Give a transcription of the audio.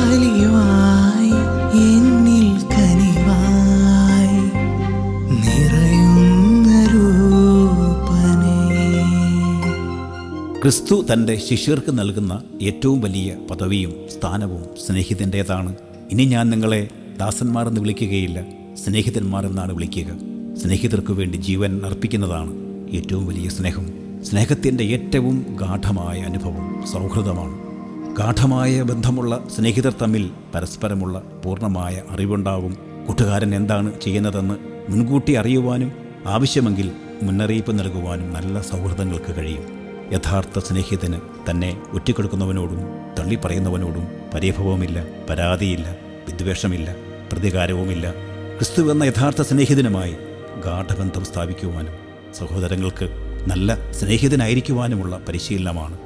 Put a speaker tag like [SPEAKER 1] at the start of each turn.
[SPEAKER 1] അലിവായി എന്നിൽ കനിവായി നിറയുന്ന രൂപനേ.
[SPEAKER 2] ക്രിസ്തു തൻ്റെ ശിഷ്യർക്ക് നൽകുന്ന ഏറ്റവും വലിയ പദവിയും സ്ഥാനവും സ്നേഹിതൻ്റേതാണ്. ഇനി ഞാൻ നിങ്ങളെ ദാസന്മാർ എന്ന് വിളിക്കുകയില്ല, സ്നേഹിതന്മാർ എന്നാണ് വിളിക്കുക. സ്നേഹിതർക്കു വേണ്ടി ജീവൻ അർപ്പിക്കുന്നതാണ് ഏറ്റവും വലിയ സ്നേഹം. സ്നേഹത്തിൻ്റെ ഏറ്റവും ഗാഠമായ അനുഭവം സൗഹൃദമാണ്. ഗാഠമായ ബന്ധമുള്ള സ്നേഹിതർ തമ്മിൽ പരസ്പരമുള്ള പൂർണ്ണമായ അറിവുണ്ടാവും. കൂട്ടുകാരൻ എന്താണ് ചെയ്യുന്നതെന്ന് മുൻകൂട്ടി അറിയുവാനും ആവശ്യമെങ്കിൽ മുന്നറിയിപ്പ് നൽകുവാനും നല്ല സൗഹൃദങ്ങൾക്ക് കഴിയും. യഥാർത്ഥ സ്നേഹിതന് തന്നെ ഒറ്റിക്കൊടുക്കുന്നവനോടും തള്ളിപ്പറയുന്നവനോടും പരിഭവമില്ല, പരാതിയില്ല, വിദ്വേഷമില്ല, പ്രതികാരവുമില്ല. ക്രിസ്തു എന്ന യഥാർത്ഥ സ്നേഹിതനുമായി ഗാഠബന്ധം സ്ഥാപിക്കുവാനും സഹോദരങ്ങൾക്ക് നല്ല സ്നേഹിതനായിരിക്കുവാനുമുള്ള പരിശീലനമാണ്.